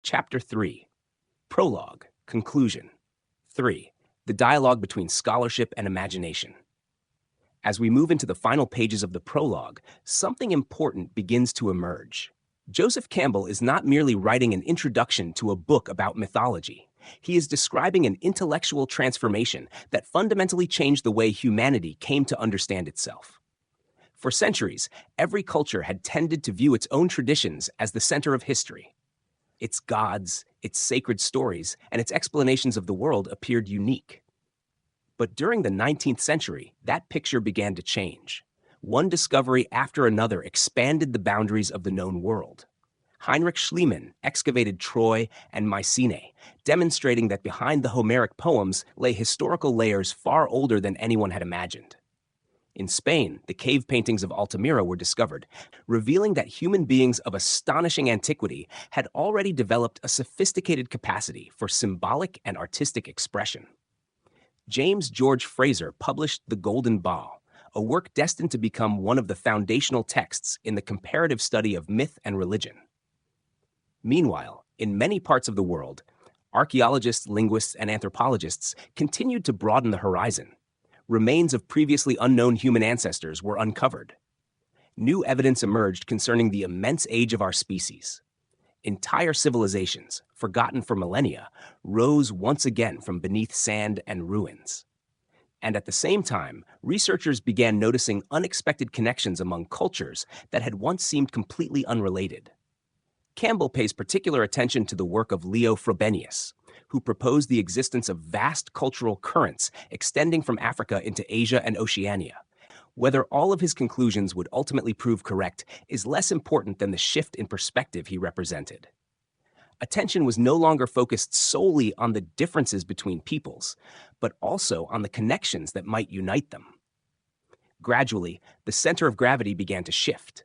Chapter 3. Prologue, Conclusion. 3. The dialogue between scholarship and imagination. As we move into the final pages of the prologue, something important begins to emerge. Joseph Campbell is not merely writing an introduction to a book about mythology. He is describing an intellectual transformation that fundamentally changed the way humanity came to understand itself. For centuries, every culture had tended to view its own traditions as the center of history. Its gods, its sacred stories, and its explanations of the world appeared unique. But during the 19th century, that picture began to change. One discovery after another expanded the boundaries of the known world. Heinrich Schliemann excavated Troy and Mycenae, demonstrating that behind the Homeric poems lay historical layers far older than anyone had imagined. In Spain, the cave paintings of Altamira were discovered, revealing that human beings of astonishing antiquity had already developed a sophisticated capacity for symbolic and artistic expression. James George Frazer published The Golden Bough, a work destined to become one of the foundational texts in the comparative study of myth and religion. Meanwhile, in many parts of the world, archaeologists, linguists, and anthropologists continued to broaden the horizon. Remains of previously unknown human ancestors were uncovered. New evidence emerged concerning the immense age of our species. Entire civilizations, forgotten for millennia, rose once again from beneath sand and ruins. And at the same time, researchers began noticing unexpected connections among cultures that had once seemed completely unrelated. Campbell pays particular attention to the work of Leo Frobenius, who proposed the existence of vast cultural currents extending from Africa into Asia and Oceania. Whether all of his conclusions would ultimately prove correct is less important than the shift in perspective he represented. Attention was no longer focused solely on the differences between peoples, but also on the connections that might unite them. Gradually, the center of gravity began to shift.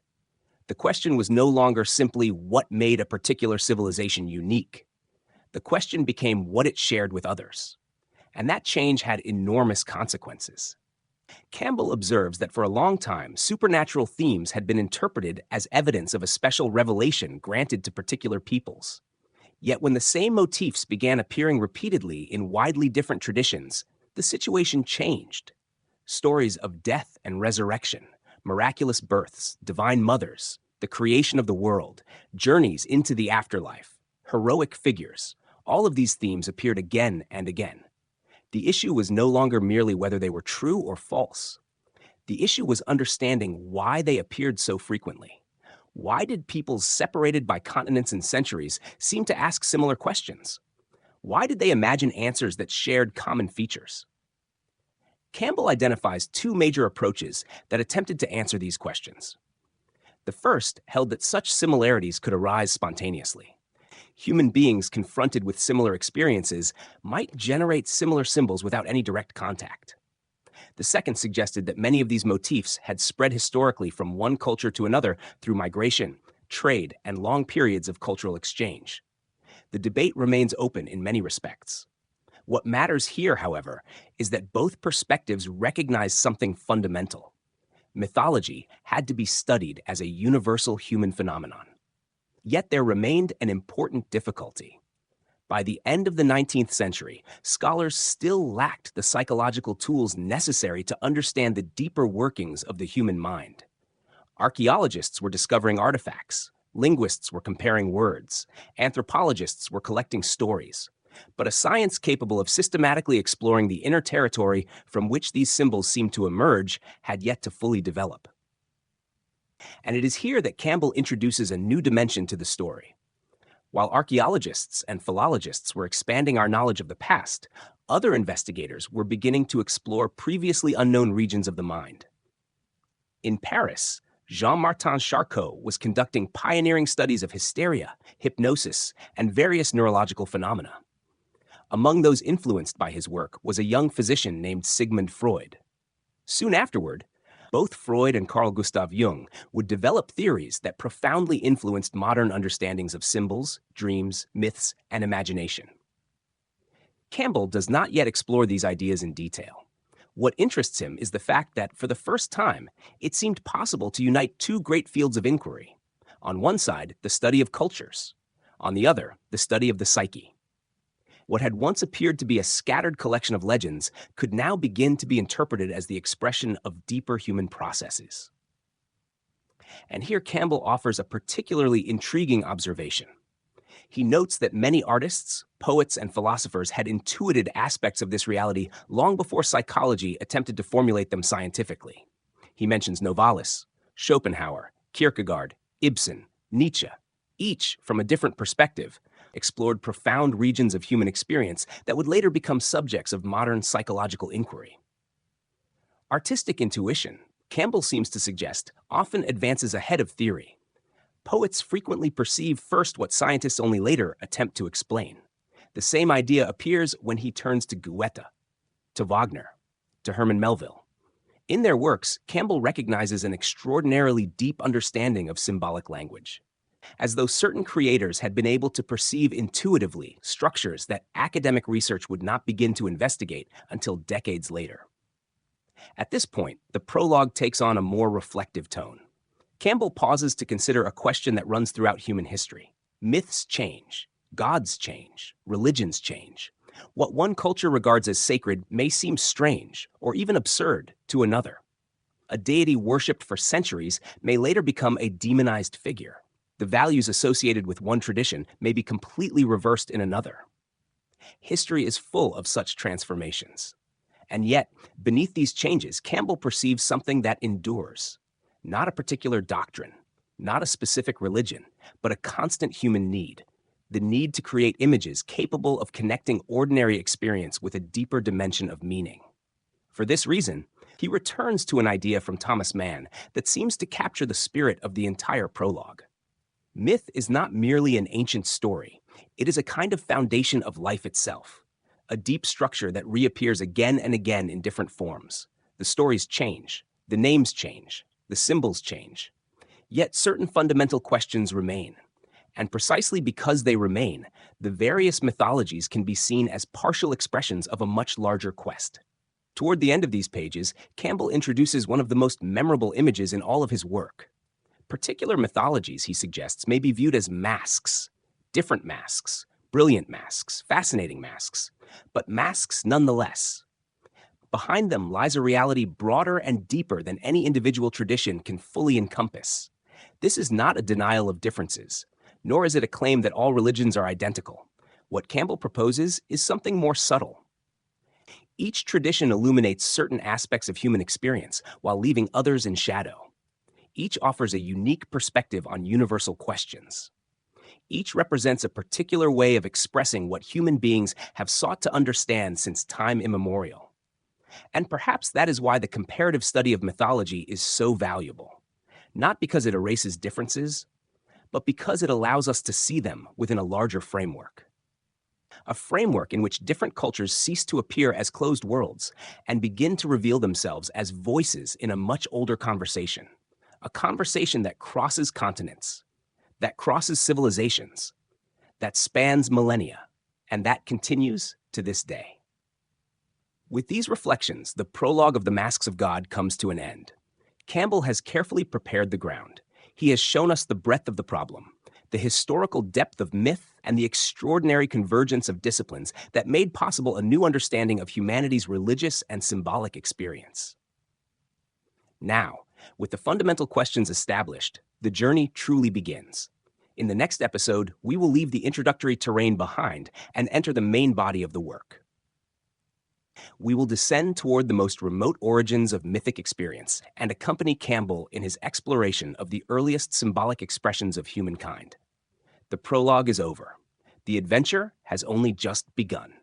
The question was no longer simply what made a particular civilization unique. The question became what it shared with others. And that change had enormous consequences. Campbell observes that for a long time, supernatural themes had been interpreted as evidence of a special revelation granted to particular peoples. Yet when the same motifs began appearing repeatedly in widely different traditions, the situation changed. Stories of death and resurrection, miraculous births, divine mothers, the creation of the world, journeys into the afterlife, heroic figures, all of these themes appeared again and again. The issue was no longer merely whether they were true or false. The issue was understanding why they appeared so frequently. Why did peoples separated by continents and centuries seem to ask similar questions? Why did they imagine answers that shared common features? Campbell identifies two major approaches that attempted to answer these questions. The first held that such similarities could arise spontaneously. Human beings confronted with similar experiences might generate similar symbols without any direct contact. The second suggested that many of these motifs had spread historically from one culture to another through migration, trade, and long periods of cultural exchange. The debate remains open in many respects. What matters here, however, is that both perspectives recognize something fundamental. Mythology had to be studied as a universal human phenomenon. Yet there remained an important difficulty. By the end of the 19th century, scholars still lacked the psychological tools necessary to understand the deeper workings of the human mind. Archaeologists were discovering artifacts, linguists were comparing words, anthropologists were collecting stories. But a science capable of systematically exploring the inner territory from which these symbols seemed to emerge had yet to fully develop. And it is here that Campbell introduces a new dimension to the story. While archaeologists and philologists were expanding our knowledge of the past, other investigators were beginning to explore previously unknown regions of the mind. In Paris, Jean-Martin Charcot was conducting pioneering studies of hysteria, hypnosis, and various neurological phenomena. Among those influenced by his work was a young physician named Sigmund Freud. Soon afterward, both Freud and Carl Gustav Jung would develop theories that profoundly influenced modern understandings of symbols, dreams, myths, and imagination. Campbell does not yet explore these ideas in detail. What interests him is the fact that, for the first time, it seemed possible to unite two great fields of inquiry. On one side, the study of cultures. On the other, the study of the psyche. What had once appeared to be a scattered collection of legends could now begin to be interpreted as the expression of deeper human processes. And here Campbell offers a particularly intriguing observation. He notes that many artists, poets, and philosophers had intuited aspects of this reality long before psychology attempted to formulate them scientifically. He mentions Novalis, Schopenhauer, Kierkegaard, Ibsen, Nietzsche, each from a different perspective, explored profound regions of human experience that would later become subjects of modern psychological inquiry. Artistic intuition, Campbell seems to suggest, often advances ahead of theory. Poets frequently perceive first what scientists only later attempt to explain. The same idea appears when he turns to Goethe, to Wagner, to Herman Melville. In their works, Campbell recognizes an extraordinarily deep understanding of symbolic language, as though certain creators had been able to perceive intuitively structures that academic research would not begin to investigate until decades later. At this point, the prologue takes on a more reflective tone. Campbell pauses to consider a question that runs throughout human history. Myths change, gods change, religions change. What one culture regards as sacred may seem strange or even absurd to another. A deity worshipped for centuries may later become a demonized figure. The values associated with one tradition may be completely reversed in another. History is full of such transformations. And yet, beneath these changes, Campbell perceives something that endures. Not a particular doctrine, not a specific religion, but a constant human need. The need to create images capable of connecting ordinary experience with a deeper dimension of meaning. For this reason, he returns to an idea from Thomas Mann that seems to capture the spirit of the entire prologue. Myth is not merely an ancient story. It is a kind of foundation of life itself, a deep structure that reappears again and again in different forms. The stories change, the names change, the symbols change. Yet certain fundamental questions remain. And precisely because they remain, the various mythologies can be seen as partial expressions of a much larger quest. Toward the end of these pages, Campbell introduces one of the most memorable images in all of his work. Particular mythologies, he suggests, may be viewed as masks, different masks, brilliant masks, fascinating masks, but masks nonetheless. Behind them lies a reality broader and deeper than any individual tradition can fully encompass. This is not a denial of differences, nor is it a claim that all religions are identical. What Campbell proposes is something more subtle. Each tradition illuminates certain aspects of human experience while leaving others in shadow. Each offers a unique perspective on universal questions. Each represents a particular way of expressing what human beings have sought to understand since time immemorial. And perhaps that is why the comparative study of mythology is so valuable. Not because it erases differences, but because it allows us to see them within a larger framework. A framework in which different cultures cease to appear as closed worlds and begin to reveal themselves as voices in a much older conversation. A conversation that crosses continents, that crosses civilizations, that spans millennia, and that continues to this day. With these reflections, the prologue of The Masks of God comes to an end. Campbell has carefully prepared the ground. He has shown us the breadth of the problem, the historical depth of myth, and the extraordinary convergence of disciplines that made possible a new understanding of humanity's religious and symbolic experience. Now, with the fundamental questions established, the journey truly begins. In the next episode, we will leave the introductory terrain behind and enter the main body of the work. We will descend toward the most remote origins of mythic experience and accompany Campbell in his exploration of the earliest symbolic expressions of humankind. The prologue is over. The adventure has only just begun.